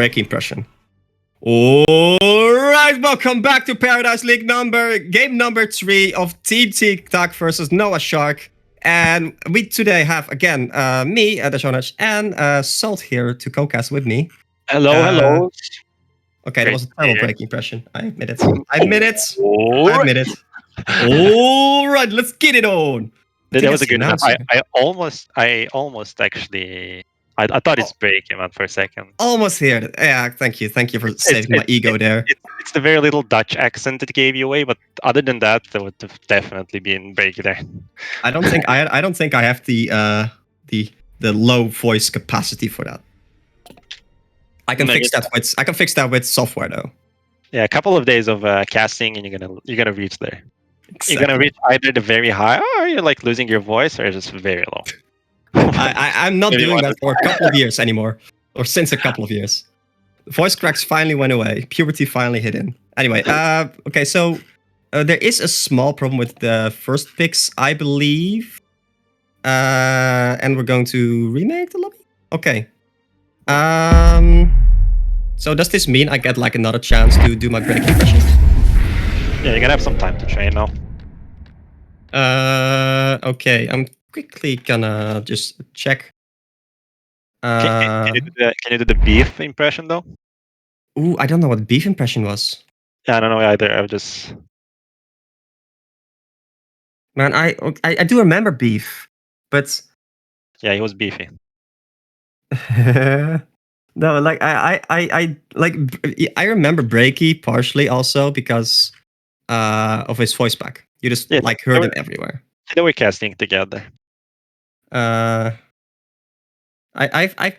break impression. Alright, welcome back to Paradise League game number 3 of Team TikTok versus NoahsArk. And we today have, again, me, the Jonas, and Salt here to co-cast with me. Hello. Okay, that was a terrible break impression. I admit it. Alright, let's get it on. That was a good enough. I almost actually... I thought it's breaking man for a second. Almost here. Yeah, thank you for saving my ego there. It's the very little Dutch accent that gave you away, but other than that, there would have definitely been break there. I don't think I have the low voice capacity for that. I can fix that with software though. Yeah, a couple of days of casting, and you're gonna reach there. Exactly. You're gonna reach either the very high, or you're like losing your voice, or just very low. I'm not doing that for a couple of years anymore, or since a couple of years. Voice cracks finally went away. Puberty finally hit in. Anyway, okay, so there is a small problem with the first picks, I believe. And we're going to remake the lobby? Okay. So does this mean I get like another chance to do my break impression? Yeah, you're gonna have some time to train now. Okay, I'm quickly gonna just check. Can you do the beef impression though? Ooh, I don't know what beef impression was. Yeah, I don't know either. I just... Man, I do remember beef, but yeah, he was beefy. No, like I remember Breaky partially also because of his voice back. You just heard him everywhere. They were casting together. I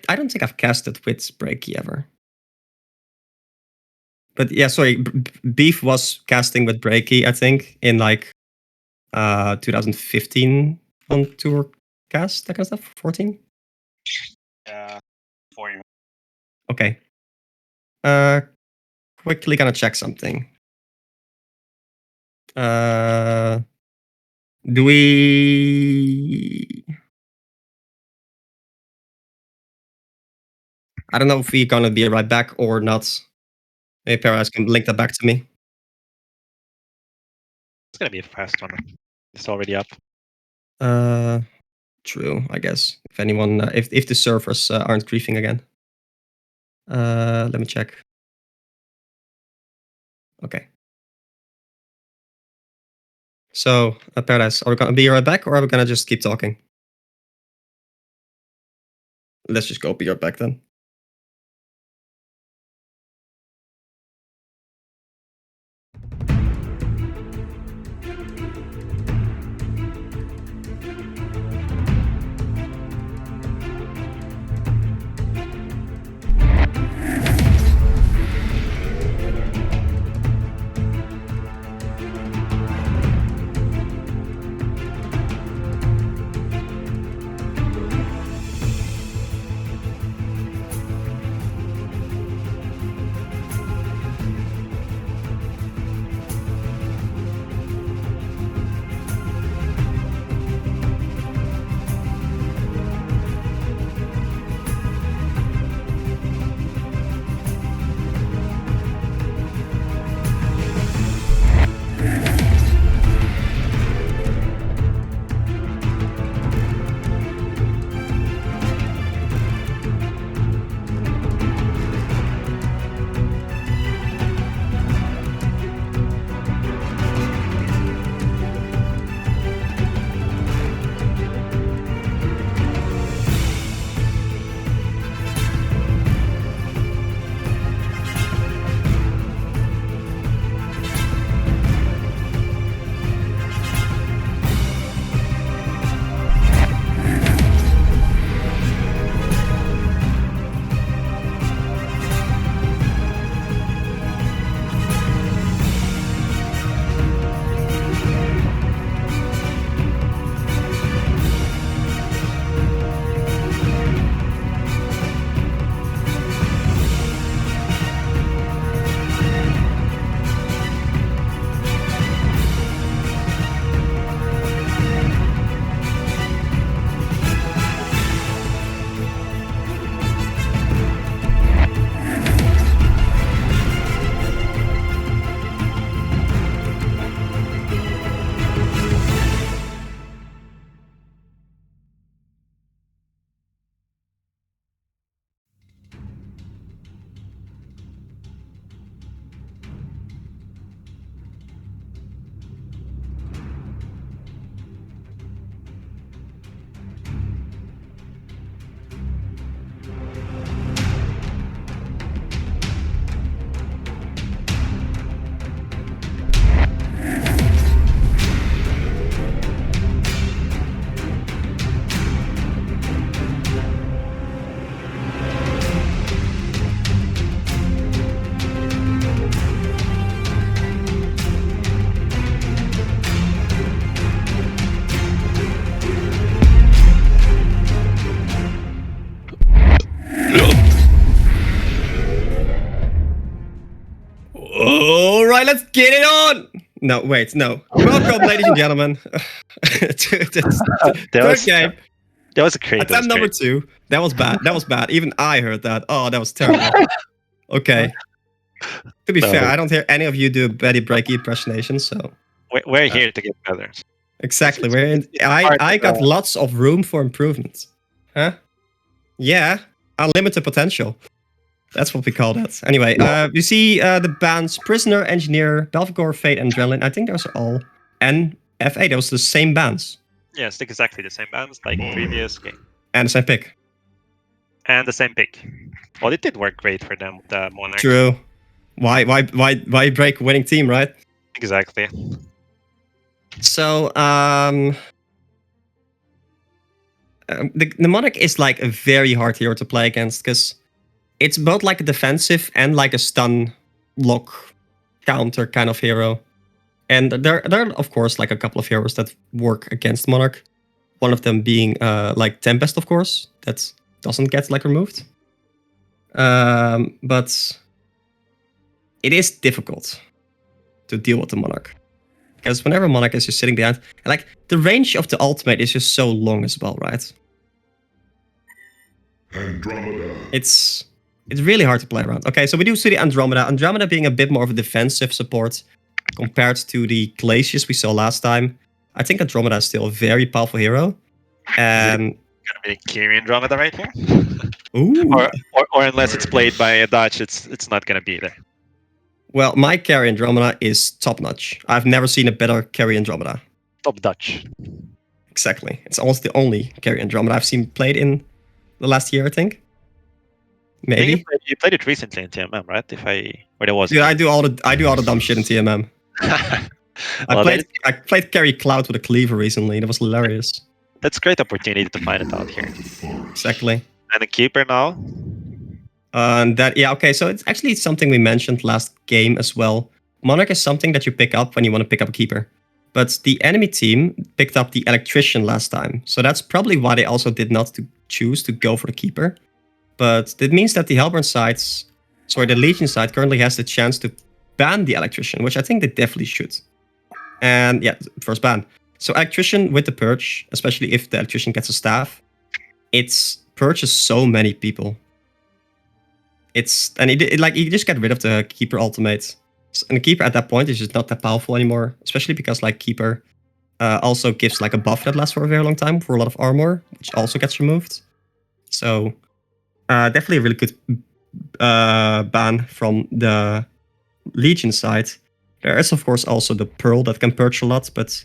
don't think I've casted with Breaky ever. But yeah, sorry, Beef was casting with Breaky, I think, in like 2015 on tour cast, that kind of stuff. 14. Yeah, 4 years. Okay. Quickly gonna check something. Do we... I don't know if we're gonna be right back or not. Maybe Paradise can link that back to me. It's gonna be a fast one. It's already up. True, I guess. If anyone, if the servers aren't griefing again. Let me check. Okay. So, Paradise, are we gonna be right back, or are we gonna just keep talking? Let's just go be right back then. All right, let's get it on. No, wait, no. Welcome, ladies and gentlemen, to the third game. That was great. Attempt number 2. That was bad. That was bad. Even I heard that. Oh, that was terrible. Okay. To be fair, I don't hear any of you do Betty Breaky impersonations, so we're here to get better. Exactly. I got lots of room for improvement. Huh? Yeah. Unlimited potential. That's what we call that. Anyway, you see the bands Prisoner, Engineer, Belphegor, Fate, and Adrenaline. I think those are all. And FA, those are the same bands. Yes, exactly the same bands like previous game. And the same pick. And the same pick. Well, it did work great for them, the Monarch. True. Why break a winning team, right? Exactly. So, the Monarch is like a very hard hero to play against because it's both like a defensive and like a stun lock counter kind of hero. And there are, of course, like a couple of heroes that work against Monarch. One of them being like Tempest, of course, that doesn't get like removed. But it is difficult to deal with the Monarch. Because whenever Monarch is just sitting behind, and like the range of the ultimate is just so long as well, right? Andromeda. It's really hard to play around. Okay, so we do see the Andromeda. Andromeda being a bit more of a defensive support compared to the Glacius we saw last time. I think Andromeda is still a very powerful hero. And gonna be Kiri Andromeda right here. Ooh. Or unless it's played by a Dutch, it's not gonna be there. Well, my carry Andromeda is top notch. I've never seen a better carry Andromeda. Top Dutch. Exactly. It's almost the only carry Andromeda I've seen played in the last year, I think. Maybe. You played it recently in TMM, right? Or there was. Dude, I do all the dumb shit in TMM. I played carry Cloud with a cleaver recently. That was hilarious. That's a great opportunity to find it out here. Exactly. And a keeper now. Okay, so it's actually something we mentioned last game as well. Monarch is something that you pick up when you want to pick up a keeper. But the enemy team picked up the Electrician last time. So that's probably why they also did not choose to go for the keeper. But it means that the the Legion side currently has the chance to ban the Electrician, which I think they definitely should. And yeah, first ban. So Electrician with the Purge, especially if the Electrician gets a staff, it purges so many people. You just get rid of the Keeper ultimate. And the Keeper at that point is just not that powerful anymore, especially because like Keeper also gives like a buff that lasts for a very long time for a lot of armor, which also gets removed. So definitely a really good ban from the Legion side. There is of course also the Pearl that can purge a lot, but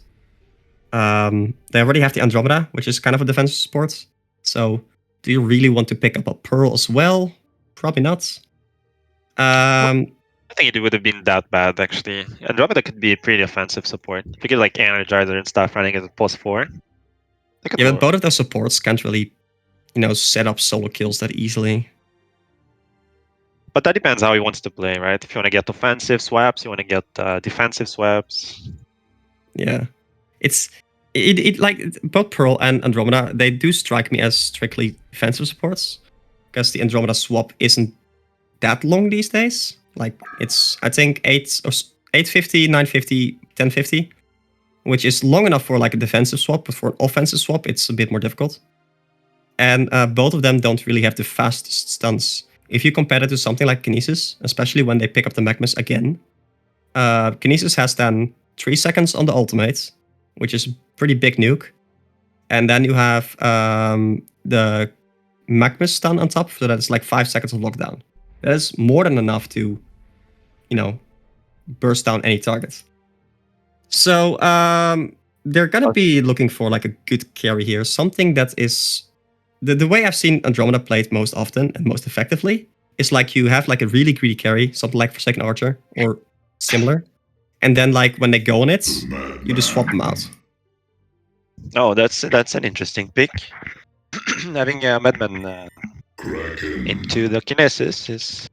they already have the Andromeda, which is kind of a defensive support. So do you really want to pick up a Pearl as well? Probably not. I think it would have been that bad, actually. Andromeda could be a pretty offensive support. If you get like Energizer and stuff running at post 4. Yeah, but both of those supports can't really, set up solo kills that easily. But that depends how he wants to play, right? If you want to get offensive swaps, you want to get defensive swaps. Yeah. It like both Pearl and Andromeda, they do strike me as strictly defensive supports. Because the Andromeda swap isn't that long these days. Like it's I think 850, 950, 1050, which is long enough for like a defensive swap, but for an offensive swap, it's a bit more difficult. And both of them don't really have the fastest stuns. If you compare it to something like Kinesis, especially when they pick up the Magmus again, Kinesis has then 3 seconds on the ultimate, which is a pretty big nuke. And then you have the Magmus stun on top, so that's like 5 seconds of lockdown. That is more than enough to, burst down any target. So they're gonna be looking for like a good carry here, something that is the way I've seen Andromeda played most often and most effectively is like you have like a really greedy carry, something like Forsaken Archer or similar, and then like when they go on it, you just swap them out. Oh, that's an interesting pick. Having a Madman into the Kinesis is...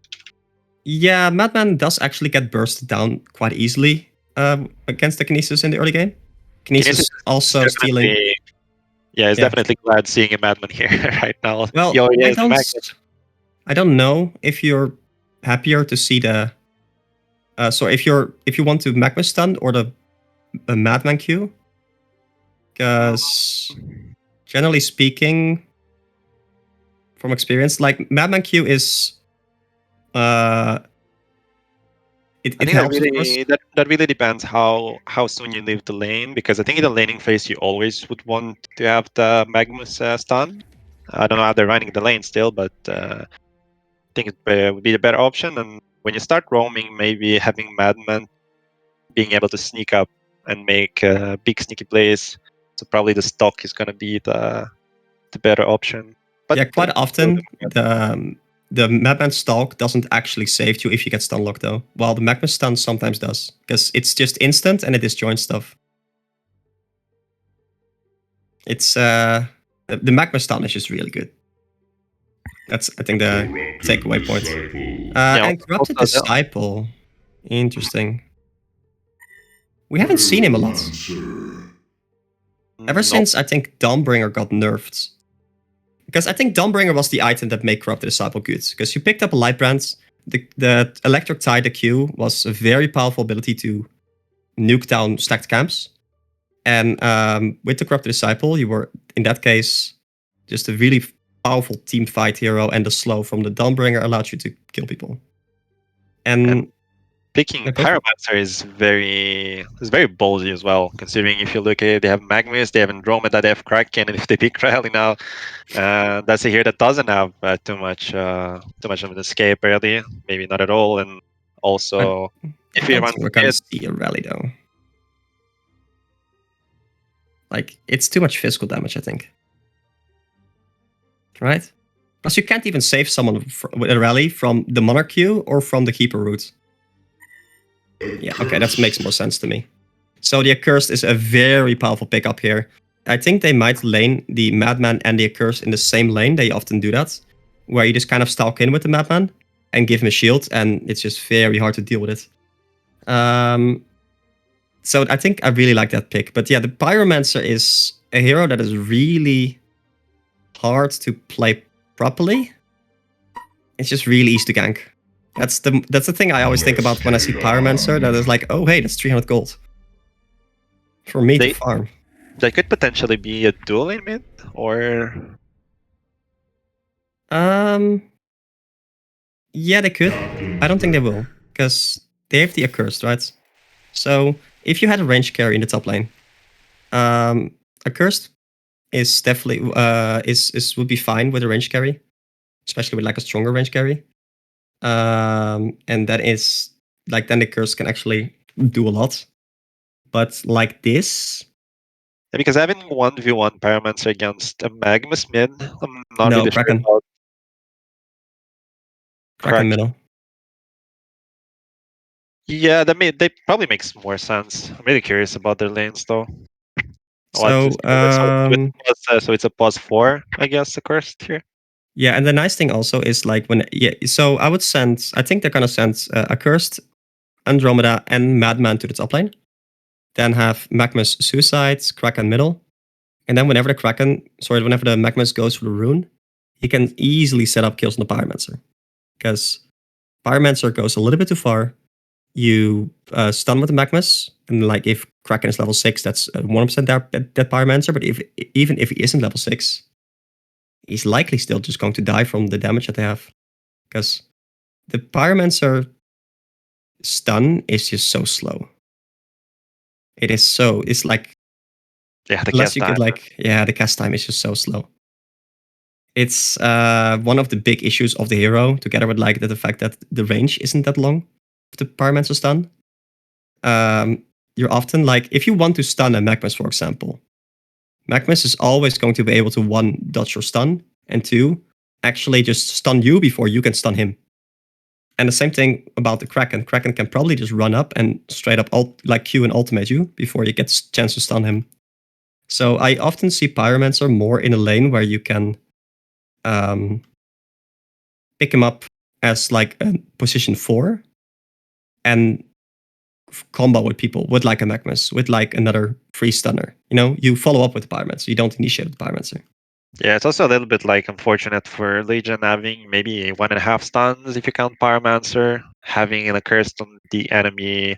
Yeah, Madman does actually get bursted down quite easily against the Kinesis in the early game. Kinesis also stealing... Yeah, he's definitely glad seeing a Madman here right now. Well, I don't know if you're happier to see the So if you want to magma stun or the Madman Q, because generally speaking, from experience, like Madman Q is it I think helps, of course. that really depends how soon you leave the lane, because I think in the laning phase you always would want to have the Magnus stun. I don't know how they're running the lane still, but I think it would be a better option. And when you start roaming, maybe having Madman being able to sneak up and make big sneaky plays. So probably the stock is going to be the better option. But Yeah, quite often the Madman Stalk doesn't actually save you if you get stun locked though, while the Magma Stun sometimes does, because it's just instant and it disjoins stuff. It's the Magma Stun is just really good. That's, I think, the takeaway point. And Corrupted Disciple, interesting. We haven't seen him a lot. Ever since, I think, Dawnbringer got nerfed. Because I think Dawnbringer was the item that made Corrupted Disciple good. Because you picked up a Light Brand, the Electric Tide, the Q, was a very powerful ability to nuke down stacked camps. And with the Corrupted Disciple, you were, in that case, just a really powerful team fight hero, and the slow from the Dawnbringer allowed you to kill people. And picking Pyromancer is very ballsy as well, considering if you look at it, they have Magnus, they have Andromeda, they have Kraken, and if they pick Rally now, that's a hero that doesn't have too much of an escape really, maybe not at all. And also, if you run, we're gonna see a Rally though. Like, it's too much physical damage, I think. Right? Plus, you can't even save someone with a Rally from the Monarch Q or from the Keeper route. Yeah, okay, that makes more sense to me. So the Accursed is a very powerful pickup here. I think they might lane the Madman and the Accursed in the same lane. They often do that, where you just kind of stalk in with the Madman and give him a shield, and it's just very hard to deal with it. So I think I really like that pick. But yeah, the Pyromancer is a hero that is really hard to play properly. It's just really easy to gank. That's the thing I always think about when I see Pyromancer. That is like, oh hey, that's 300 gold for me to farm. That could potentially be a dual lane mid, or yeah, they could. I don't think they will, because they have the Accursed, right? So if you had a range carry in the top lane, Accursed is definitely would be fine with a range carry, especially with like a stronger range carry. And that is like, then the curse can actually do a lot. But like this, yeah, because having 1v1 Pyromancer against a Magnus mid, I'm not really Kraken. sure about Kraken middle. Yeah, that probably makes more sense. I'm really curious about their lanes though. So, so it's a +4, I guess, the cursed here. Yeah, and the nice thing also is like so I think they're gonna send Accursed, Andromeda, and Madman to the top lane. Then have Magnus Suicide, Kraken middle. And then whenever the Magnus goes for the rune, he can easily set up kills on the Pyromancer. Because Pyromancer goes a little bit too far. You stun with the Magnus, and like if Kraken is level 6, that's 1% that Pyromancer. But even if he isn't level 6, he's likely still just going to die from the damage that they have. Because the Pyromancer stun is just so slow. It's like, yeah, the cast time. The cast time is just so slow. It's one of the big issues of the hero, together with like the fact that the range isn't that long of the Pyromancer stun. You're often like, if you want to stun a Magnus, for example, Magnus is always going to be able to 1, dodge your stun, and 2, actually just stun you before you can stun him. And the same thing about the Kraken. Kraken can probably just run up and straight up Q and ultimate you before you get a chance to stun him. So I often see Pyromancer more in a lane where you can pick him up as like a position 4 and combo with people, with like a Magnus, with like another free stunner. You know, you follow up with the Pyromancer, you don't initiate with the Pyromancer. Yeah, it's also a little bit like unfortunate for Legion having maybe 1.5 stuns if you count Pyromancer. having a curse on the enemy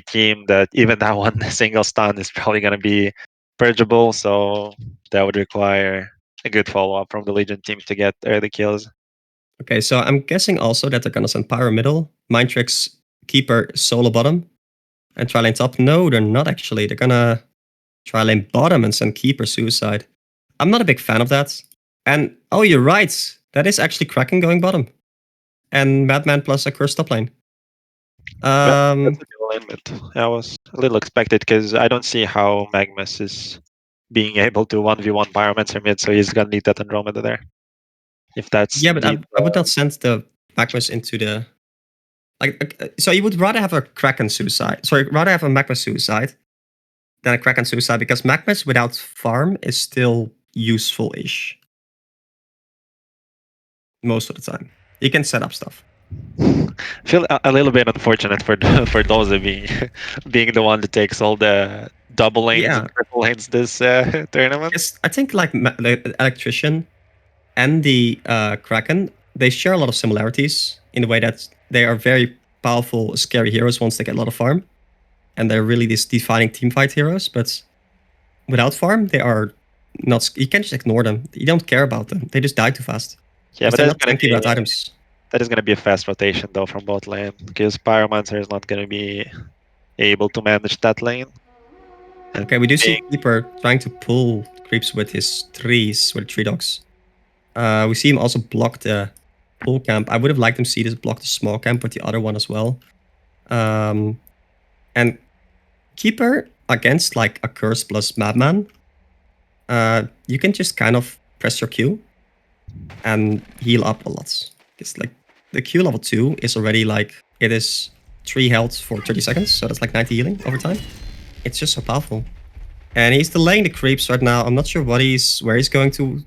team that even that one single stun is probably going to be purgeable, so that would require a good follow-up from the Legion team to get early kills. Okay, so I'm guessing also that they're gonna send Pyro middle, Mind Tricks, Keeper, solo bottom, and Tri-Lane top. No, they're not actually. They're gonna Tri-Lane bottom and send Keeper suicide. I'm not a big fan of that. And oh, you're right. That is actually Kraken going bottom. And Madman plus a Curse top lane. That's a good alignment. I was a little expected because I don't see how Magnus is being able to 1v1 Pyromancer mid, so he's gonna need that Andromeda there. If that's yeah, but indeed, I would not send the Magnus into the so you would rather have a Kraken suicide. Sorry, rather have a Magma suicide than a Kraken suicide because Magmas without farm is still useful-ish. Most of the time. You can set up stuff. I feel a little bit unfortunate for for those of being being the one that takes all the double lanes and triple lanes this tournament. Yes, I think like the Electrician and the Kraken, they share a lot of similarities in the way that they are very powerful, scary heroes once they get a lot of farm. And they're really these defining teamfight heroes, but without farm, they are not. You can just ignore them. You don't care about them. They just die too fast. Yeah, but they're not tanky about items. That is going to be a fast rotation though from both lane because Pyromancer is not going to be able to manage that lane. Okay, we do see Keeper trying to pull creeps with his trees, with tree dogs. We see him also block the pull camp. I would have liked him see this block the small camp with the other one as well. And Keeper against like a Curse plus Madman, you can just kind of press your Q and heal up a lot. It's like the Q level 2 is already like, it is 3 health for 30 seconds, so that's like 90 healing over time. It's just so powerful. And he's delaying the creeps right now. I'm not sure where he's going to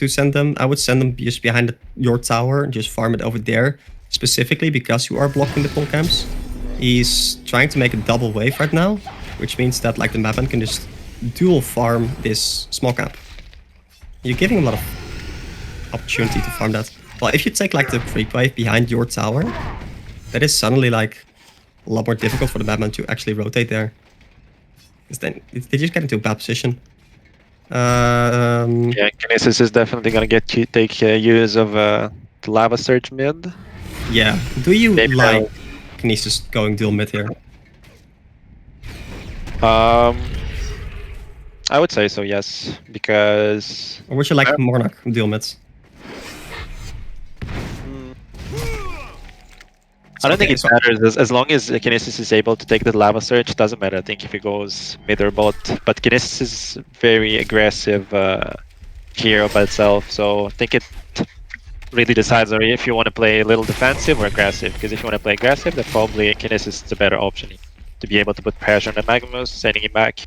send them. I would send them just behind your tower and just farm it over there, specifically because you are blocking the pull camps. He's trying to make a double wave right now, which means that like the Madman can just dual farm this small camp. You're giving him a lot of opportunity to farm that. Well, if you take like the creep wave behind your tower, that is suddenly like a lot more difficult for the Madman to actually rotate there. Because then they just get into a bad position. Yeah, Kinesis is definitely gonna take use of the Lava Surge mid. Yeah. Do you like Kinesis going dual mid here? I would say so, yes, because. Or would you like Monarch dual mids? I don't think it matters as long as Kinesis is able to take the Lava Surge. It doesn't matter. I think if he goes mid or bot, but Kinesis is very aggressive hero by itself. So I think it really decides on if you want to play a little defensive or aggressive. Because if you want to play aggressive, then probably Kinesis is the better option to be able to put pressure on the Magnus, sending him back.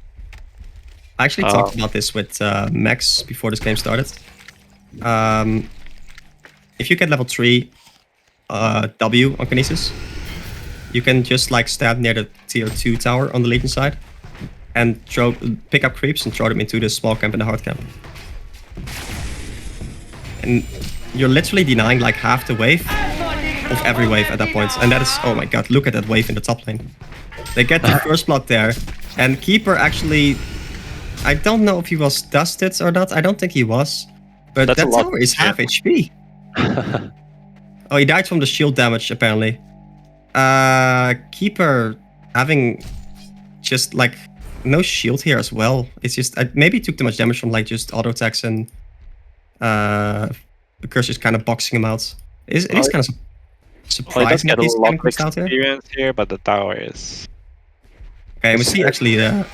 I actually talked about this with Max before this game started. If you get level 3 W on Kinesis, you can just like stand near the tier 2 tower on the Legion side and pick up creeps and throw them into the small camp and the hard camp. And you're literally denying like half the wave of every wave at that point. And that is, oh my god, look at that wave in the top lane. They get the first blood there, and Keeper actually, I don't know if he was dusted or not. I don't think he was, but that tower is half HP. Oh, he died from the shield damage, apparently. Keeper having just, like, no shield here as well. It's just, maybe he took too much damage from, like, just auto attacks and the curse is kind of boxing him out. It is kind of surprising that he's getting pushed out here, but the tower is... Okay, and we see actually the...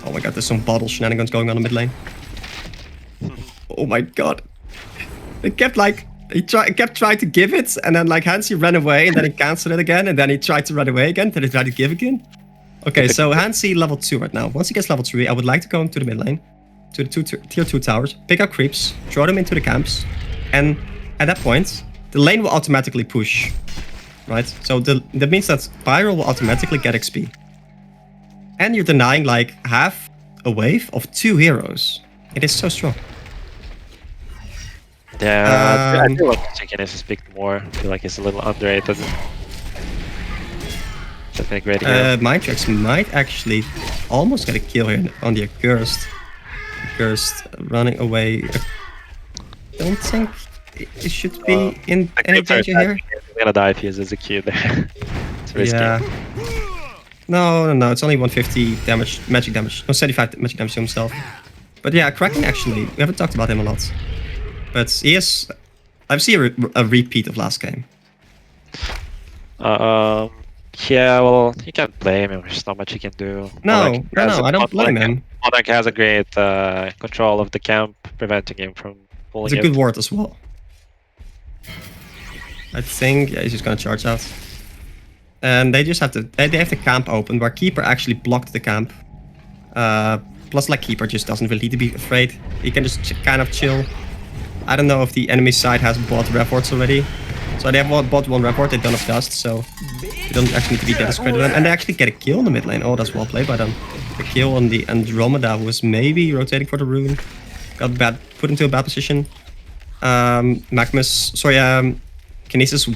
Oh my god, there's some bottle shenanigans going on in mid lane. Oh my god. They kept, like... He kept trying to give it, and then like Hansi ran away, and then he cancelled it again, and then he tried to run away again, then he tried to give again. Okay, so Hansi level 2 right now. Once he gets level 3, I would like to go into the mid lane, to the tier 2 towers, pick up creeps, throw them into the camps, and at that point, the lane will automatically push, right? So that means that Pyro will automatically get XP. And you're denying like half a wave of 2 heroes. It is so strong. Yeah, I feel like Chicken is picked more. I feel like he's a little underrated. Definitely a great hero. Mind Tracks might actually almost get a kill here on the Accursed. Accursed running away. I don't think it should be in any danger here. He's gonna die if he uses a Q there. It's risky. Yeah. No, it's only 150 damage, magic damage. No, 75 magic damage to himself. But yeah, Kraken actually, we haven't talked about him a lot. But he is, I've seen a repeat of last game. Yeah, well, you can't blame him. There's not much he can do. No, I don't blame him. Monarch has a great control of the camp, preventing him from pulling It's a good ward as well. I think, yeah, he's just gonna charge out. And they just have to, they have the camp open, where Keeper actually blocked the camp. Plus, like, Keeper just doesn't really need to be afraid. He can just kind of chill. I don't know if the enemy side has bought reports already. So they have bought one report, they don't have dust, so you don't actually need to be that discredited them. And they actually get a kill in the mid lane. Oh, that's well played by them. The kill on the Andromeda, who was maybe rotating for the rune. Got put into a bad position. Kinesis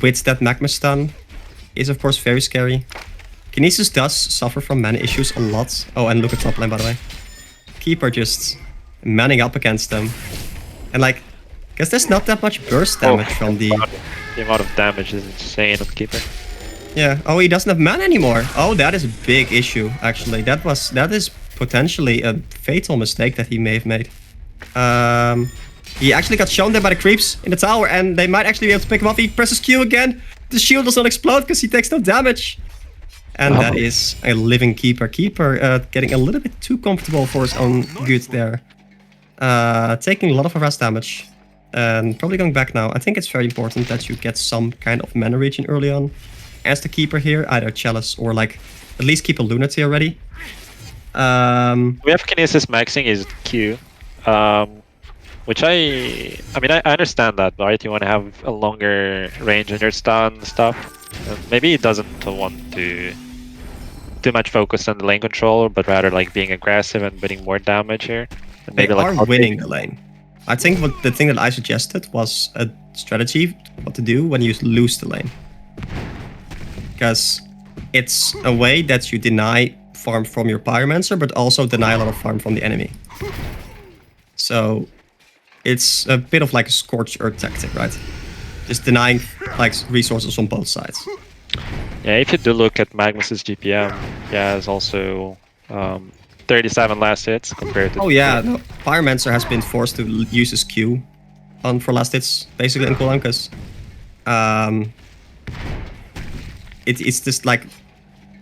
with that Magma stun is of course very scary. Kinesis does suffer from mana issues a lot. Oh, and look at top lane, by the way. Keeper just manning up against them. And like, guess there's not that much burst damage from the amount of damage is insane on Keeper. Yeah. Oh, he doesn't have mana anymore. Oh, that is a big issue, actually. That is potentially a fatal mistake that he may have made. He actually got shown there by the creeps in the tower, and they might actually be able to pick him up. He presses Q again. The shield does not explode because he takes no damage. And that is a living Keeper. Keeper getting a little bit too comfortable for his own good there. Taking a lot of harass damage. And probably going back now. I think it's very important that you get some kind of mana regen early on. As the Keeper here, either Chalice or like at least keep a Lunacy already. We have Kinesis maxing his Q. Which I mean, I understand that, right? You want to have a longer range on your stun stuff. Maybe he doesn't want to too much focus on the lane control, but rather like being aggressive and putting more damage here. And maybe they are winning the lane. I think the thing that I suggested was a strategy what to do when you lose the lane. Because it's a way that you deny farm from your Pyromancer, but also deny a lot of farm from the enemy. So it's a bit of like a scorched earth tactic, right? Just denying like resources on both sides. Yeah, if you do look at Magnus's GPM, yeah, it's also 37 last hits compared to... Oh yeah, no, Pyromancer has been forced to use his Q for last hits, basically in cooldown, because it's just like,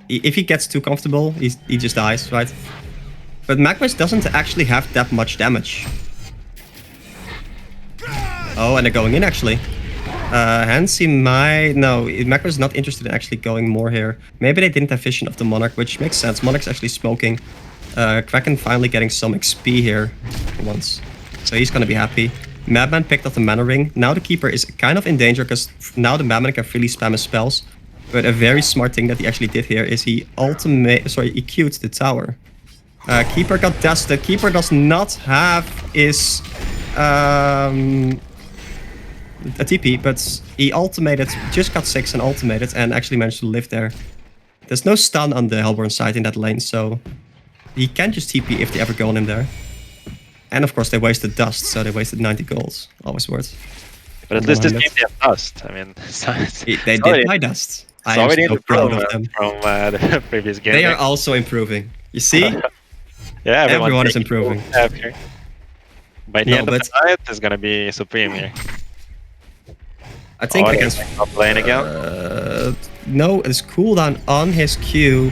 if he gets too comfortable, he just dies, right? But Magnus doesn't actually have that much damage. Oh, and they're going in actually. Hence he might... No, Magnus is not interested in actually going more here. Maybe they didn't have vision of the Monarch, which makes sense. Monarch's actually smoking. Kraken finally getting some XP here for once. So he's gonna be happy. Madman picked up the mana ring. Now the Keeper is kind of in danger because now the Madman can freely spam his spells. But a very smart thing that he actually did here is he Q'd the tower. Keeper got dusted. Keeper does not have his a TP, but he ultimated, just got 6 and ultimated and actually managed to live there. There's no stun on the Hellborn side in that lane, so he can just TP if they ever go on him there. And of course they wasted dust, so they wasted 90 gold. Always worth. But at least this game they have dust. I mean, they did buy dust. I am so proud of them. From the previous game. They are also improving. You see? Yeah, everyone is improving. By the end of the night, it's gonna be supreme here. I think against top lane again. No, it's cooldown on his Q.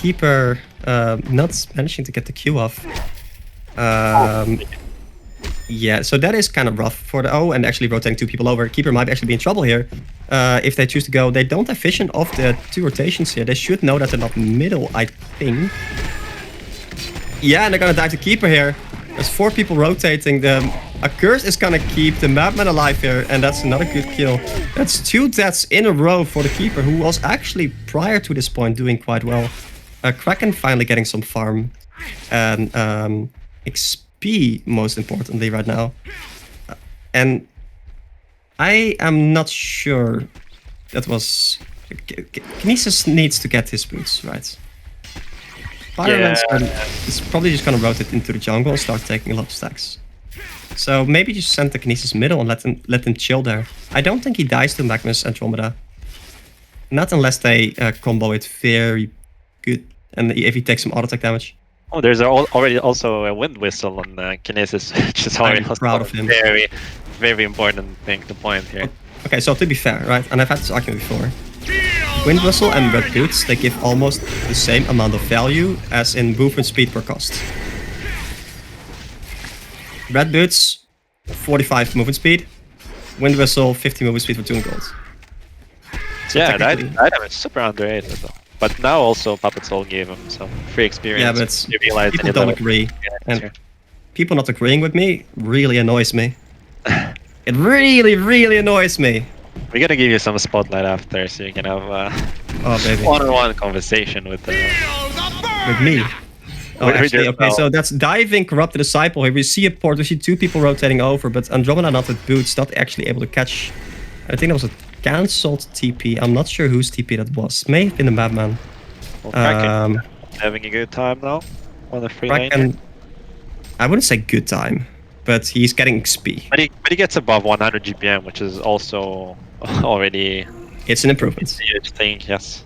Keeper not managing to get the Q off. Yeah, so that is kind of rough for the... Oh, and actually rotating 2 people over. Keeper might actually be in trouble here if they choose to go. They don't have vision of the 2 rotations here. They should know that they're not middle, I think. Yeah, and they're gonna dive the Keeper here. There's 4 people rotating. The Accursed is gonna keep the Madman alive here, and that's another good kill. That's 2 deaths in a row for the Keeper, who was actually, prior to this point, doing quite well. Kraken finally getting some farm. And XP, most importantly, right now. And I am not sure that was... Kinesis needs to get his boots, right? Pyromancer is probably just gonna rotate into the jungle and start taking a lot of stacks. So maybe just send the Kinesis middle and let him chill there. I don't think he dies to Magnus Andromeda. Not unless they combo it very good. And if he takes some auto attack damage. Oh, there's already also a wind whistle on Kinesis, which is already proud of him. Very, very important thing to point here. Okay, so to be fair, right? And I've had this argument before. Wind Whistle and Red Boots, they give almost the same amount of value as in movement speed per cost. Red Boots, 45 movement speed. Wind Whistle, 50 movement speed for 2 gold. So yeah, that item is super underrated though. But now also Puppet Soul gave him some free experience. Yeah, but people don't agree. And people not agreeing with me really annoys me. It really, really annoys me. We're gonna give you some spotlight after, so you can have one-on-one conversation with me. Oh, actually, okay, so that's Diving, Corrupted Disciple. Here we see a port, we see 2 people rotating over, but Andromeda not with boots, not actually able to catch. I think that was a cancelled TP. I'm not sure whose TP that was. May have been the Madman. Well, having a good time now on the free lane. I wouldn't say good time, but he's getting XP. But he gets above 100 GPM, which is also already... It's an improvement. It's a huge thing, yes.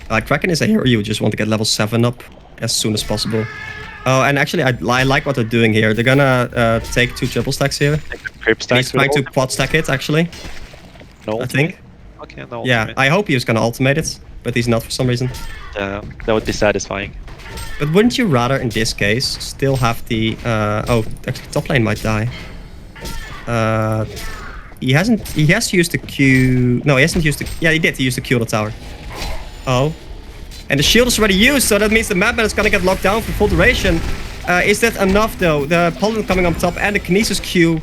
Kraken is a hero you just want to get level 7 up as soon as possible. Oh, and actually I like what they're doing here. They're gonna take 2 triple stacks here. He's trying to quad stack it, actually. No, I think. Okay, no. Yeah, I hope he was gonna ultimate it, but he's not for some reason. Yeah, that would be satisfying. But wouldn't you rather, in this case, still have the... oh, actually, top lane might die. He has used the Q... No, he hasn't used the... Yeah, he did. He used the Q on the tower. Oh. And the shield is already used, so that means the Madman is gonna get locked down for full duration. Is that enough, though? The Paladin coming on top and the Kinesis Q.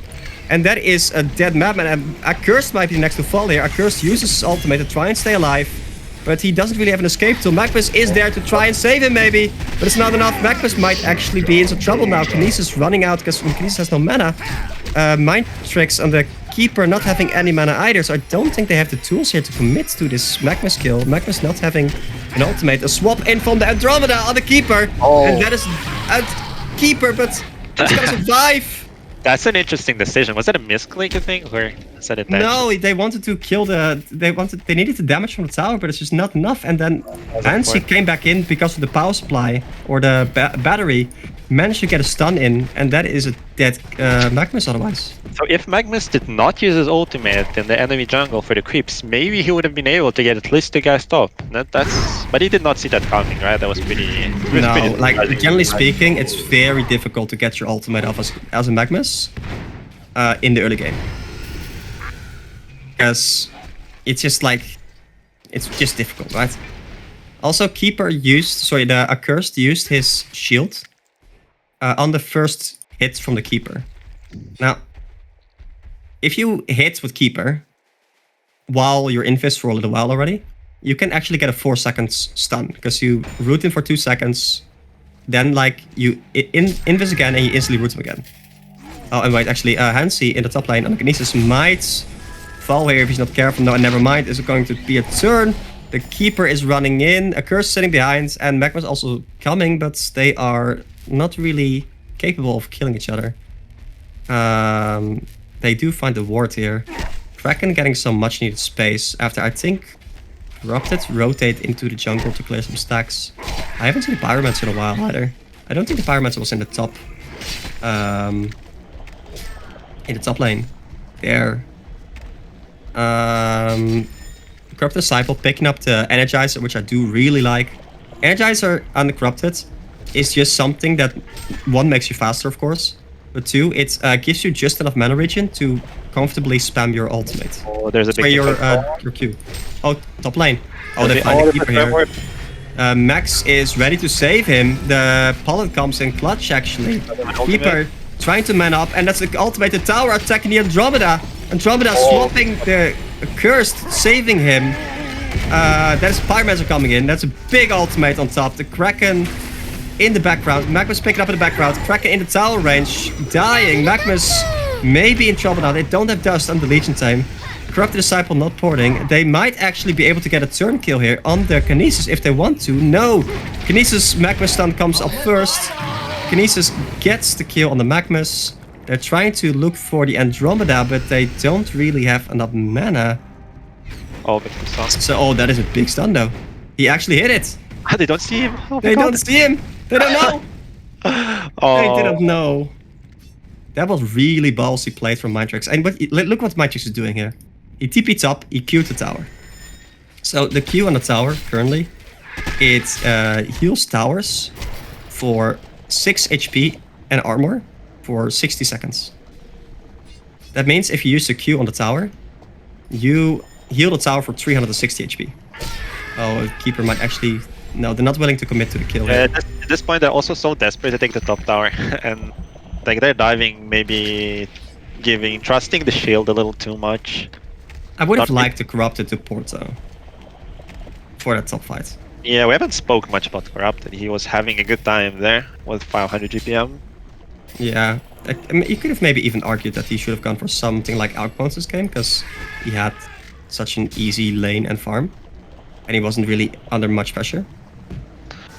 And that is a dead Madman. And Accursed might be next to fall here. Accursed uses his ultimate to try and stay alive. But he doesn't really have an escape tool. Magnus is there to try and save him, maybe. But it's not enough. Magnus might actually be in some trouble now. Kinesis running out because Kinesis has no mana. Mind Tricks on the Keeper not having any mana either. So I don't think they have the tools here to commit to this Magnus kill. Magnus not having an ultimate. A swap in from the Andromeda on the Keeper. Oh. And that is a Keeper, but he's gonna survive. That's an interesting decision. Was that a misclick, you think, or is that intentional? No, they wanted to kill the... They needed the damage from the tower, but it's just not enough. And then Hansi came back in because of the power supply or the battery. Managed to get a stun in, and that is a dead Magnus otherwise. So if Magnus did not use his ultimate in the enemy jungle for the creeps, maybe he would have been able to get at least the guy stopped. But he did not see that coming, right? That was pretty... No, like, generally speaking, it's very difficult to get your ultimate off as a Magnus in the early game. Because it's just like... It's just difficult, right? Also, Keeper used... Sorry, the Accursed used his shield on the first hit from the Keeper. Now, if you hit with Keeper while you're invis for a little while already, you can actually get a 4 seconds stun because you root him for 2 seconds, then like you invis again and you instantly root him again. Oh, and wait, actually, Hansi in the top lane on the Kinesis might fall here if he's not careful. No, never mind. Is it going to be a turn? The Keeper is running in, Accursed sitting behind, and Magma's also coming, but they are not really capable of killing each other. They do find the ward here. Kraken getting some much needed space after, I think, Corrupted rotate into the jungle to clear some stacks. I haven't seen the Pyromancer in a while either. I don't think the Pyromancer was in the top lane. There. Corrupted Disciple picking up the Energizer, which I do really like. Energizer on the Corrupted is just something that, 1, makes you faster, of course. But 2, it gives you just enough mana regen to comfortably spam your ultimate. Oh, there's a big your Q. Oh, top lane. Oh, they find the Keeper here. Max is ready to save him. The Paladin comes in clutch, actually. Keeper trying to man up, and that's the ultimated tower attacking the Andromeda. Andromeda swapping the Cursed, saving him. That's Pyromancer coming in. That's a big ultimate on top. The Kraken in the background. Magmus picking up in the background. Kraken in the tower range. Dying. Magmus maybe in trouble now. They don't have Dust on the Legion time. Corrupted Disciple not porting. They might actually be able to get a turn kill here on the Kinesis if they want to. No! Kinesis Magma Stun comes up first. Kinesis gets the kill on the Magmas. They're trying to look for the Andromeda, but they don't really have enough mana. Oh, but the stun. So, that is a big stun though. He actually hit it. They don't see him. Oh They don't see him. They don't know. Oh. They didn't know. That was really ballsy played from Mindtrix. And look what Mindtrix is doing here. He TP top, he Q'd the tower. So the Q on the tower currently, it heals towers for 6 HP and armor for 60 seconds. That means if you use the Q on the tower, you heal the tower for 360 HP. Oh, Keeper might actually... No, they're not willing to commit to the kill. At this point, they're also so desperate to take the top tower. And like they're diving, maybe trusting the shield a little too much. I would have liked to Corrupted to Porto for that top fight. Yeah, we haven't spoke much about Corrupted. He was having a good time there with 500 GPM. Yeah, I mean, you could have maybe even argued that he should have gone for something like Outpost this game, because he had such an easy lane and farm, and he wasn't really under much pressure.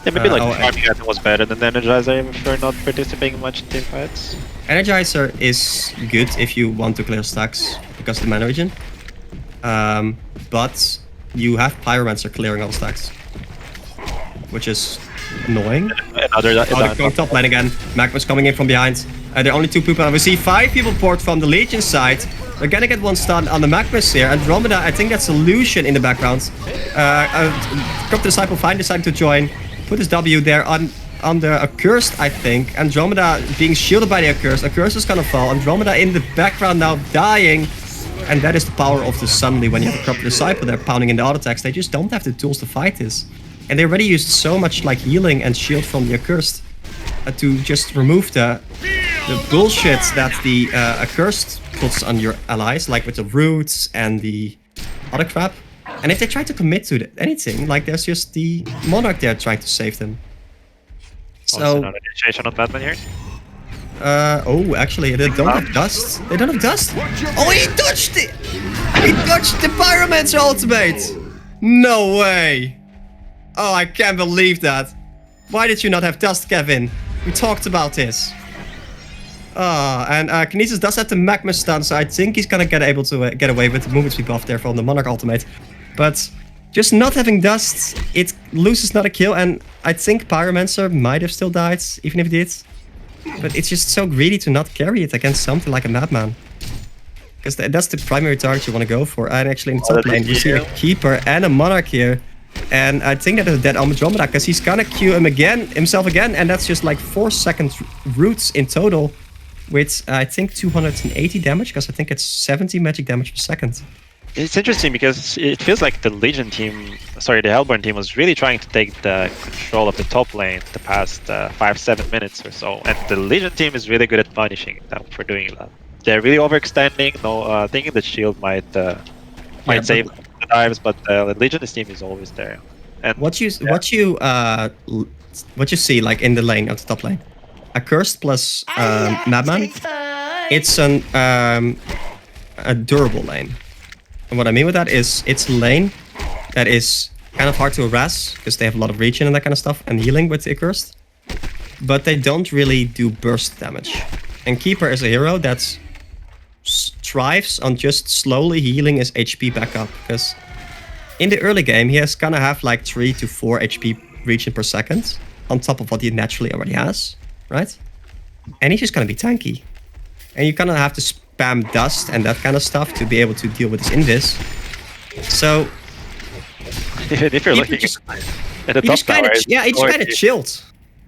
Yeah, maybe farming item was better than the Energizer if you're not participating much in team fights. Energizer is good if you want to clear stacks because of the mana regen. But you have Pyromancer clearing all stacks, which is annoying. They're going top lane again. Magma's coming in from behind. There are only 2 people. We see 5 people port from the Legion side. They're gonna get 1 stun on the Magmas here. Andromeda, I think that's Illusion in the background. Corrupted Disciple finally decided to join. Put his W there on the Accursed, I think. Andromeda being shielded by the Accursed. Accursed is gonna fall. Andromeda in the background now dying. And that is the power of the Suddenly when you have a Corrupted Disciple there pounding in the auto attacks. They just don't have the tools to fight this. And they already used so much like healing and shield from the Accursed to just remove the bullshit that the Accursed puts on your allies, like with the roots and the other crap. And if they try to commit to anything, like there's just the Monarch there trying to save them. So another initiation on Batman here. Actually, they don't have dust. They don't have dust. Oh, he dodged it! He dodged the Pyromancer ultimate! No way! Oh, I can't believe that. Why did you not have dust, Kevin? We talked about this. And Kinesis does have the Magma stun, so I think he's gonna get away with the movement speed buff there from the Monarch ultimate. But just not having dust, it loses not a kill, and I think Pyromancer might have still died, even if he did. But it's just so greedy to not carry it against something like a Madman. Because that's the primary target you want to go for. And actually in the top lane, we see a Keeper and a Monarch here. And I think that is a dead Andromeda, because he's gonna Q himself again, and that's just like 4 second roots in total. With, I think, 280 damage, because I think it's 70 magic damage per second. It's interesting because it feels like the Legion team, sorry, the Hellborn team was really trying to take the control of the top lane the past 5-7 minutes or so. And the Legion team is really good at punishing them for doing that. They're really overextending, thinking the shield might save the dives, but the Legionist team is always there. And what you see like in the lane, of the top lane, Accursed plus Madman, it's a durable lane. And what I mean with that is it's a lane that is kind of hard to harass because they have a lot of regen and that kind of stuff and healing with the Accursed, but they don't really do burst damage. And Keeper is a hero that thrives on just slowly healing his HP back up, because in the early game he has gonna have like 3 to 4 HP regen per second on top of what he naturally already has, right? And he's just gonna be tanky, and you kind of have to spam dust and that kind of stuff to be able to deal with his invis. So if you're looking at the top tower, he just kind of chilled,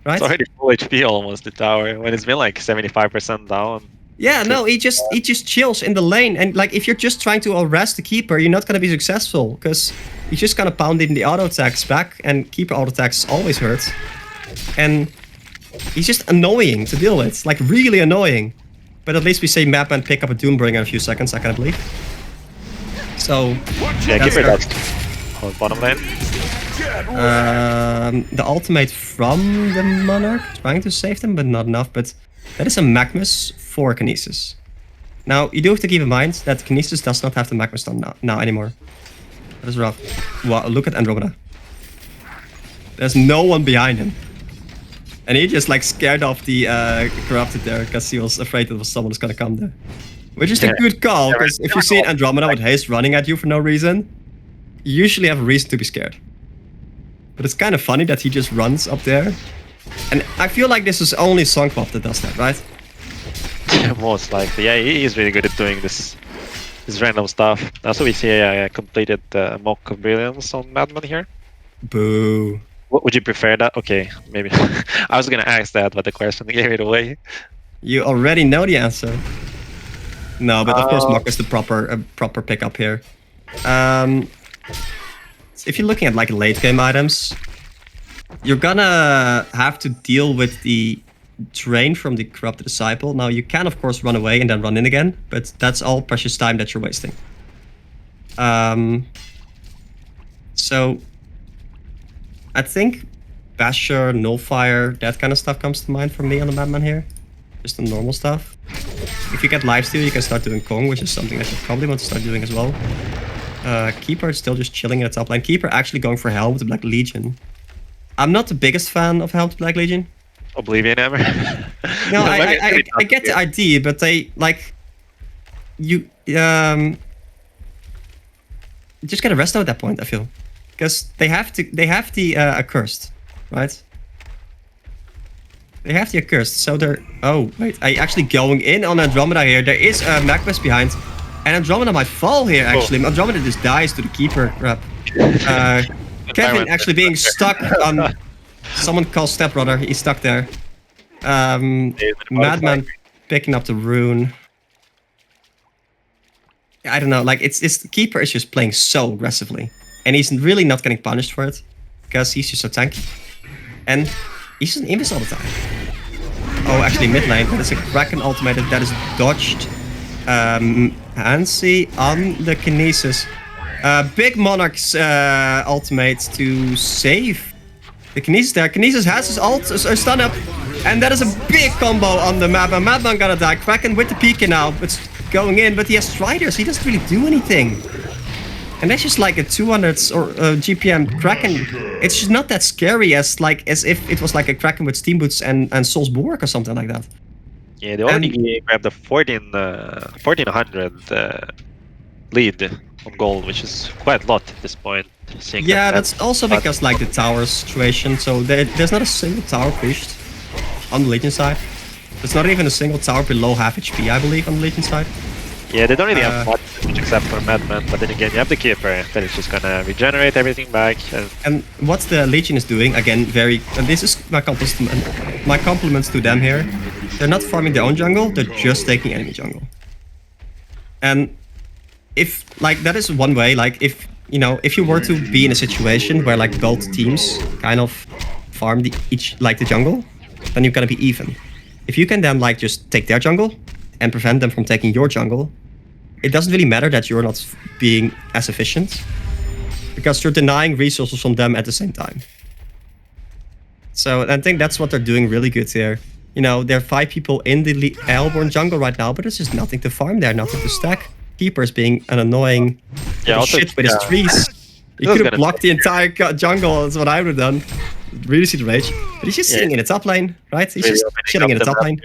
right? It's already full HP almost, the tower, when it's been like 75% down. Yeah, no, he just chills in the lane, and like if you're just trying to harass the Keeper, you're not gonna be successful, because he's just gonna pound in the auto attacks back, and Keeper auto attacks always hurt, and he's just annoying to deal with, like really annoying. But at least we say map and pick up a Doombringer in a few seconds, I kind of believe. So yeah, Keeper does on bottom lane. The ultimate from the Monarch, trying to save them, but not enough. But that is a Magmus for Kinesis. Now, you do have to keep in mind that Kinesis does not have the Magma Stun now anymore. That is rough. Wow, look at Andromeda. There's no one behind him. And he just like scared off the Corrupted there because he was afraid that someone was gonna come there. Which is a good call, because if you see an Andromeda with haste running at you for no reason, you usually have a reason to be scared. But it's kind of funny that he just runs up there. And I feel like this is only Songpop that does that, right? Most likely. Yeah, he is really good at doing this random stuff. Also, we see a completed Mock of Brilliance on Madman here. Boo. What would you prefer that? Okay, maybe. I was gonna ask that, but the question gave it away. You already know the answer. No, but of course Mock is the proper pickup here. If you're looking at like late game items, you're gonna have to deal with the drain from the Corrupted Disciple. Now you can of course run away and then run in again, but that's all precious time that you're wasting. So I think Basher, Nullfire, that kind of stuff comes to mind for me on the Madman here. Just the normal stuff. If you get lifesteal, you can start doing Kong, which is something that you probably want to start doing as well. Keeper is still just chilling in the top lane. Keeper actually going for Helm with the Black Legion. I'm not the biggest fan of Helm with Black Legion. Oblivion Hammer. No, I get the idea, but they like you just get a resto at that point. I feel because they have the accursed, right? They have the accursed, so they're. Oh wait, I actually going in on Andromeda here. There is a Magmas behind, and Andromeda might fall here. Actually, Andromeda just dies to the Keeper crap. Kevin actually being stuck on. Someone calls Stepbrother. He's stuck there. Madman picking up the rune. I don't know. Like it's the Keeper is just playing so aggressively, and he's really not getting punished for it because he's just so tanky, and he's just an Invis all the time. Oh, actually mid lane. That is a Kraken ultimate that is dodged. Hansi on the Kinesis. Big Monarch's ultimate to save the Kinesis there. Kinesis has his ult, stun up, and that is a big combo on the Madman. Madman gonna die. Kraken with the PK now, it's going in, but he has Striders. He doesn't really do anything. And that's just like a 200 or GPM Kraken. It's just not that scary as if it was like a Kraken with Steam Boots and Soul's Bulwark or something like that. Yeah, they already grabbed the 1400 lead on gold, which is quite a lot at this point. Yeah, that's also because like the tower situation. So there's not a single tower pushed on the Legion side. There's not even a single tower below half HP, I believe, on the Legion side. Yeah, they don't really have much except for Madman, but then again, you have the Keeper that is just gonna regenerate everything back. And what the Legion is doing, again, and this is my compliments to them here. They're not farming their own jungle, they're just taking enemy jungle. And if, like, that is one way, like, if you were to be in a situation where, like, both teams kind of farm the jungle, then you're gonna be even. If you can then, like, just take their jungle and prevent them from taking your jungle, it doesn't really matter that you're not being as efficient, because you're denying resources from them at the same time. So I think that's what they're doing really good here. There are 5 people in the Hellborn jungle right now, but there's just nothing to farm there, nothing to stack. Keeper's being an annoying shit with his trees. He could have blocked the entire jungle, that's what I would have done. Really see the rage. But he's just sitting in the top lane, right? He's just chilling in the top lane.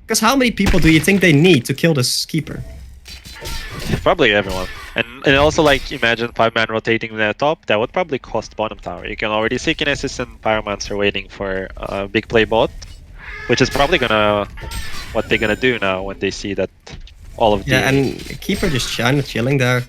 Because how many people do you think they need to kill this Keeper? Probably everyone. And also, like, imagine 5-man rotating in the top, that would probably cost bottom tower. You can already see Kinesis and Pyromancer waiting for a big play bot, which is probably what they're gonna do now when they see that all of the... Yeah, and Keeper just chilling there.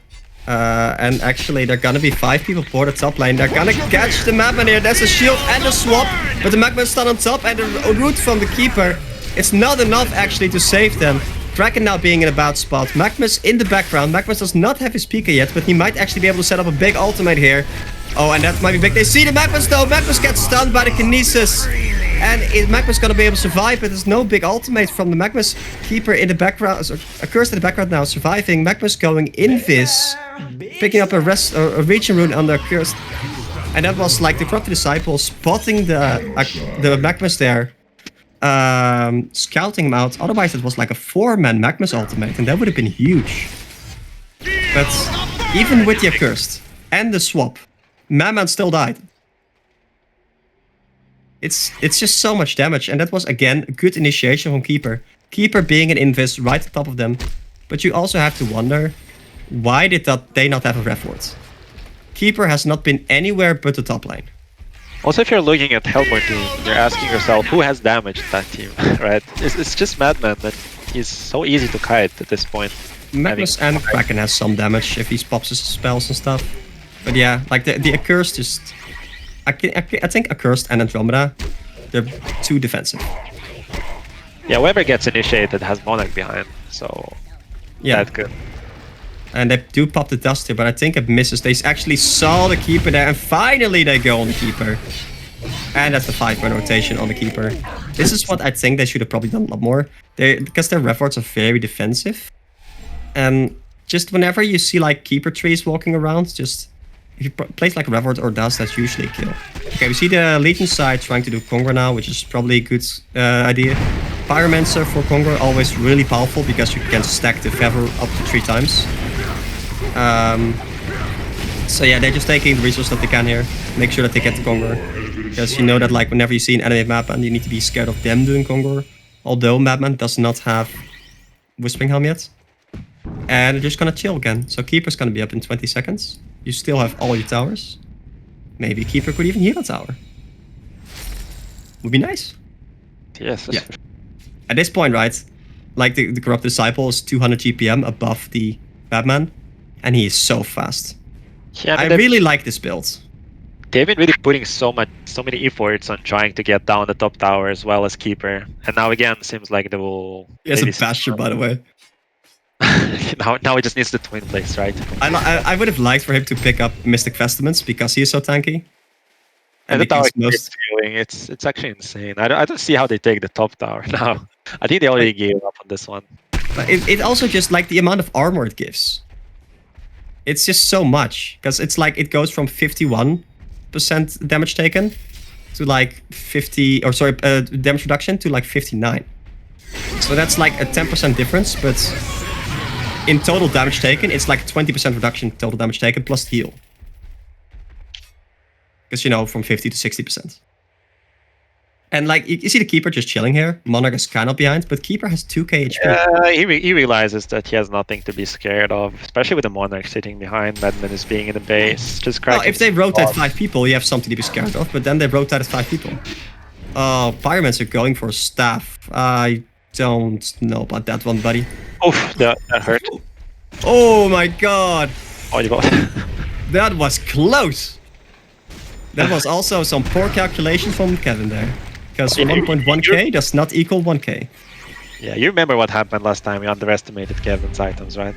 And actually, there are gonna be 5 people for the top lane. They're gonna catch the Madman here. There's a shield and a swap, but the Magma stun on top and the root from the Keeper. It's not enough actually to save them. Kraken now being in a bad spot. Magmus in the background. Magmus does not have his Pika yet, but he might actually be able to set up a big ultimate here. Oh, and that might be big. They see the Magmus though. Magmus gets stunned by the Kinesis. And Magmus gonna be able to survive, but there's no big ultimate from the Magmus. Keeper in the background, Accursed in the background now, surviving. Magmus going invis, picking up a region rune on the Accursed. And that was like the Corrupted Disciple spotting the Magmus there. scouting him out. Otherwise, it was like a 4-man Magnus ultimate, and that would have been huge. But even with the accursed and the swap, Madman still died. It's just so much damage, and that was again a good initiation from Keeper. Keeper being an invis right on top of them. But you also have to wonder, why did they not have a ref ward? Keeper has not been anywhere but the top lane. Also, if you're looking at Hellborn team, you're asking yourself, who has damaged that team, right? It's just Madman that he's so easy to kite at this point. Magnus and Kraken has some damage if he pops his spells and stuff. But yeah, like the Accursed just... I think Accursed and Andromeda, they're too defensive. Yeah, whoever gets initiated has Monarch behind, so yeah, that's good. And they do pop the dust here, but I think it misses. They actually saw the Keeper there, and finally they go on the Keeper. And that's the 5-man rotation on the Keeper. This is what I think they should have probably done a lot more. Because their ref wards are very defensive. And just whenever you see like Keeper trees walking around, just... if you place like a ref ward or dust, that's usually a kill. Okay, we see the Legion side trying to do Conquer now, which is probably a good idea. Pyromancer for Conquer, always really powerful because you can stack the Feather up to 3 times. So yeah, they're just taking the resources that they can here. Make sure that they get the Conquer. Because you know that like whenever you see an enemy Madman, you need to be scared of them doing Conquer. Although Madman does not have Whispering Helm yet. And they're just gonna chill again. So Keeper's gonna be up in 20 seconds. You still have all your towers. Maybe Keeper could even heal a tower. Would be nice. Yes. Yeah. At this point, right, like the Corrupt Disciple is 200 GPM above the Batman, and he is so fast. Yeah, I really like this build. They've been really putting so many efforts on trying to get down the top tower as well as Keeper, and now again seems like they will. He has a Bastion, by the way. now he just needs the twin place, right? I would have liked for him to pick up Mystic Vestments because he is so tanky. And the tower keeps feeling, it's actually insane. I don't see how they take the top tower now. I think they already gave up on this one. But it also just like the amount of armor it gives. It's just so much because it's like it goes from 51% damage taken to like 50, or sorry, damage reduction to like 59. So that's like a 10% difference, but in total damage taken, it's like 20% reduction total damage taken plus heal. Because, you know, from 50 to 60%. And like, you see the Keeper just chilling here. Monarch is kind of behind, but Keeper has 2k HP. He realizes that he has nothing to be scared of, especially with the Monarch sitting behind. Madman is being in the base. Just cracking. Well, if they rotate 5 people, you have something to be scared of, but then they rotated 5 people. Oh, Pyromans are going for a staff. I don't know about that one, buddy. Oof, that hurt. Oh my god. Oh, you got that was close. That was also some poor calculation from Kevin there. Because 1.1k does not equal 1k. Yeah, you remember what happened last time we underestimated Kevin's items, right?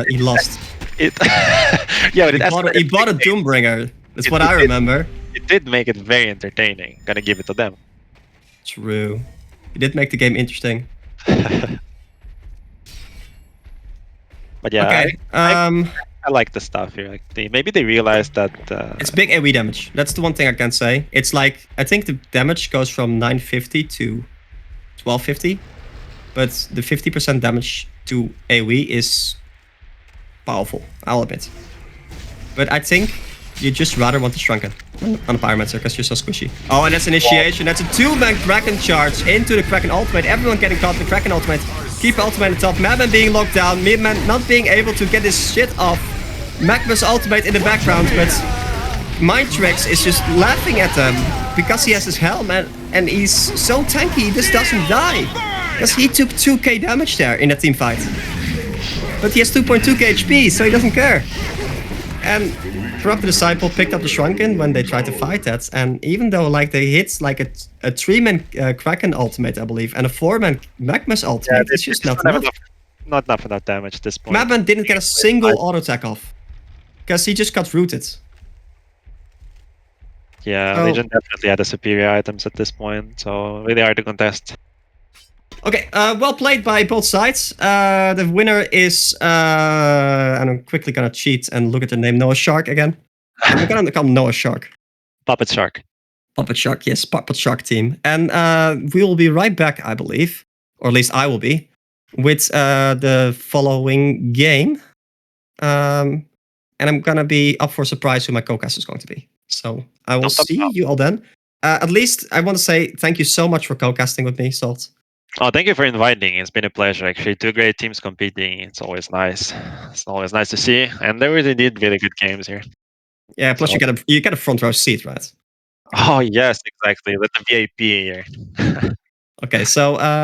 He lost. Yeah, but he bought a Doombringer. That's what I remember. It did make it very entertaining. Gonna give it to them. True. He did make the game interesting. But yeah, okay. I like the stuff here. Like maybe they realized that it's big AoE damage. That's the one thing I can say. It's like I think the damage goes from 950 to 1250, but the 50% damage to AoE is powerful. I'll admit. But I think you just rather want the Shrunken on a Pyromancer because you're so squishy. Oh, and that's initiation. That's a 2-man Kraken charge into the Kraken ultimate. Everyone getting caught in the Kraken ultimate. Keep ultimate at the top. Madman being locked down. Madman not being able to get his shit off. Magma's ultimate in the background, but Mindtrix is just laughing at them because he has his helm and he's so tanky he just doesn't die. Because he took 2k damage there in that team fight. But he has 2.2k HP, so he doesn't care. And Corrupted Disciple picked up the Shrunken when they tried to fight that, and even though like they hit like a 3-man Kraken ultimate, I believe, and a 4-man Magma's ultimate, it's just not enough. Not enough enough damage at this point. Madman didn't get a single auto attack off. Because he just got rooted. Yeah, Legion definitely had the superior items at this point, so really hard to contest. Okay, well played by both sides. The winner is, and I'm quickly gonna cheat and look at the name NoahsArk again. I'm gonna call him NoahsArk. Puppet Shark. Puppet Shark, yes, Puppet Shark team. And we will be right back, I believe, or at least I will be, with the following game. And I'm going to be up for a surprise who my co-cast is going to be. So I will see you all then. At least I want to say thank you so much for co-casting with me, Salt. Oh, thank you for inviting. It's been a pleasure, actually. Two great teams competing. It's always nice. It's always nice to see. And they really did really good games here. Yeah, plus So- you get a front row seat, right? Oh, yes, exactly. With the VIP here. Okay, so